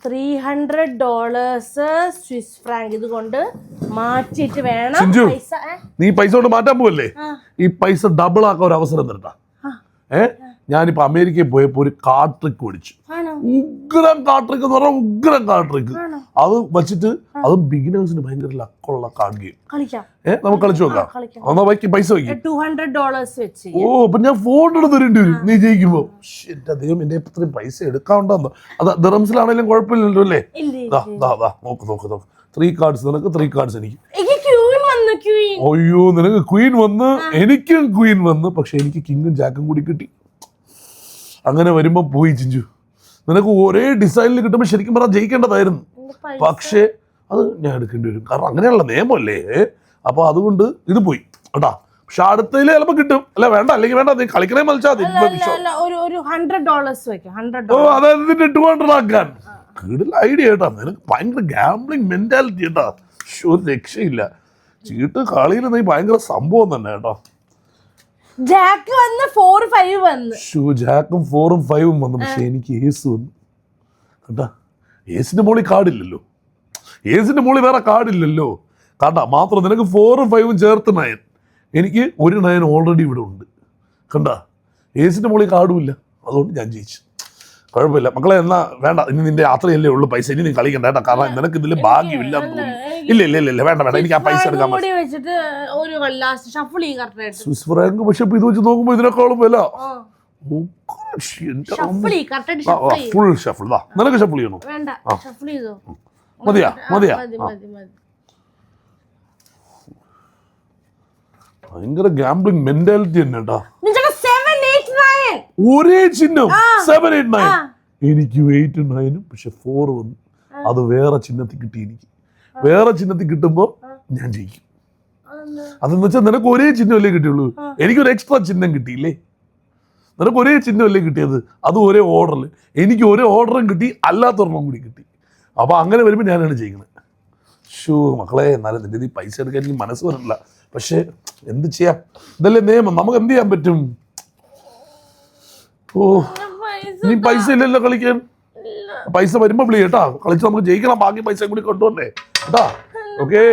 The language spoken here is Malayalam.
$300 സ്വിസ് ഫ്രാങ്ക് ഇതുകൊണ്ട് മാറ്റിയിട്ട് വേണം പൈസ. നീ പൈസ കൊണ്ട് മാറ്റാൻ പോവല്ലേ? ഈ പൈസ ഡബിൾ ആക്കാൻ ഒരു അവസരം തരട്ടാ. ഞാനിപ്പോ അമേരിക്കയിൽ പോയപ്പോ ഒരു കാർ ട്രിക്ക് ഓടിച്ചു. ഉഗ്രം കാർ ട്രിക്ക് എന്ന് പറഞ്ഞാൽ ഉഗ്രം കാർ ട്രിക്ക്. അത് വെച്ചിട്ട് അതും ബിഗിനേഴ്സിന് ഭയങ്കര ലക്കുള്ള കാർഡ് ഗെയിം. നമുക്ക് കളിച്ചു നോക്കാം. എന്നാ പൈസ വയ്ക്കും. $200 വെച്ച്. ഓ അപ്പൊ ഞാൻ ഫോൺ എടുത്ത് തരേണ്ടി വരും നീ ജയിക്കുമ്പോ. അദ്ദേഹം എന്റെ ഇത്രയും പൈസ എടുക്കാണ്ടെന്നോ. അത് ദിറംസിലാണെങ്കിലും കുഴപ്പമില്ലല്ലോ അല്ലേ? നോക്ക് 3 കാർഡ്സ് നിനക്ക്, 3 കാർഡ്സ് എനിക്ക്. അയ്യോ നിനക്ക് ക്വീൻ വന്ന് എനിക്കും ക്വീൻ വന്ന്. പക്ഷെ എനിക്ക് കിങ്ങും ജാക്കും കൂടി കിട്ടി. അങ്ങനെ വരുമ്പോ പോയി ചിഞ്ചു. നിനക്ക് ഒരേ ഡിസൈനിൽ കിട്ടുമ്പോൾ ശരിക്കും പറഞ്ഞാൽ ജയിക്കേണ്ടതായിരുന്നു. പക്ഷേ അത് ഞാൻ എടുക്കേണ്ടി വരും. കാരണം അങ്ങനെയുള്ള നിയമമല്ലേ. അപ്പൊ അതുകൊണ്ട് ഇത് പോയി കേട്ടാ. പക്ഷെ അടുത്തതിൽ ചിലപ്പോ കിട്ടും. അല്ല വേണ്ട, അല്ലെങ്കിൽ വേണ്ട, നീ കളിക്കണേ മത്സരം. $100 അതായത് 200 ആക്കാൻ കൂടുതൽ ഐഡിയ കേട്ടാ. നിനക്ക് ഭയങ്കര ഗാംബ്ലിംഗ് മെന്റാലിറ്റി കേട്ടാ. ഒരു രക്ഷയില്ല. ചീട്ട് കളിയിൽ നീ ഭയങ്കര സംഭവം തന്നെ കേട്ടോ. ജാക്ക് വന്ന് 4-5 വന്ന്. ജാക്കും 4ഉം 5ഉം വന്നു. പക്ഷെ എനിക്ക് ഏസ് വന്നു കേട്ടാ. ഏസിന്റെ മോളിൽ കാർഡില്ലല്ലോ. ഏസിന്റെ മോളിൽ വേറെ കാർഡില്ലല്ലോ കേട്ടാ. മാത്രം നിനക്ക് 4ഉം 5ഉം ചേർത്ത് 9. എനിക്ക് ഒരു 9 ഓൾറെഡി ഇവിടെ ഉണ്ട് കണ്ടാ. ഏസിന്റെ മോളിൽ കാർഡും ഇല്ല. അതുകൊണ്ട് ഞാൻ ജയിച്ചു. കുഴപ്പമില്ല മക്കളെ. എന്നാ വേണ്ട, ഇനി നിന്റെ യാത്രയല്ലേ ഉള്ളു. പൈസ ഇനി നീ കളിക്കണ്ട കേട്ടോ. കാരണം നിനക്ക് ഇതിൽ ഭാഗ്യമില്ല. ഇല്ല വേണ്ട എനിക്ക് ആ പൈസ എടുക്കാൻ പറ്റും. സ്വിസ് ഫ്രാങ്ക് പക്ഷെ ഇത് വെച്ച് നോക്കുമ്പോ ഇതിനേക്കാളും വില. Full shuffle. നിനക്ക് ഷഫിൾ ചെയ്യണോ? മതിയാ? ഭയങ്കര ഗാംബ്ലിംഗ് മെന്റാലിറ്റി തന്നെ കേട്ടോ. ഒരേ ചിഹ്നം 7, 8, 9. എനിക്ക് 8, 9 പക്ഷെ 4 വന്നു. അത് വേറെ ചിഹ്നത്തിൽ കിട്ടി. എനിക്ക് വേറെ ചിഹ്നത്തിൽ കിട്ടുമ്പോ ഞാൻ ജയിക്കും. അതെന്ന് വെച്ചാൽ നിനക്ക് ഒരേ ചിഹ്നമല്ലേ കിട്ടിയുള്ളൂ. എനിക്കൊരു എക്സ്ട്രാ ചിഹ്നം കിട്ടിയില്ലേ. നിനക്ക് ഒരേ ചിഹ്നമല്ലേ കിട്ടിയത്. അത് ഒരേ ഓർഡറിൽ. എനിക്ക് ഒരേ ഓർഡറും കിട്ടി, അല്ലാത്തൊരെണ്ണം കൂടി കിട്ടി. അപ്പൊ അങ്ങനെ വരുമ്പോൾ ഞാനാണ് ജയിക്കുന്നത്. മക്കളെ എന്നാലും നിന്റെ ഈ പൈസ എടുക്കാൻ എനിക്ക് മനസ്സ് വരില്ല. പക്ഷെ എന്ത് ചെയ്യാം, ഇതല്ലേ നിയമം. നമുക്ക് എന്ത് ചെയ്യാൻ പറ്റും? ഓ നീ പൈസ ഇല്ലല്ലോ കളിക്കാൻ. പൈസ വരുമ്പോ വിളി കേട്ടാ. കളിച്ച് നമുക്ക് ജയിക്കണം. ബാക്കി പൈസ കൂടി കൊണ്ടുവന്നേ കേട്ടാ. ഓക്കേ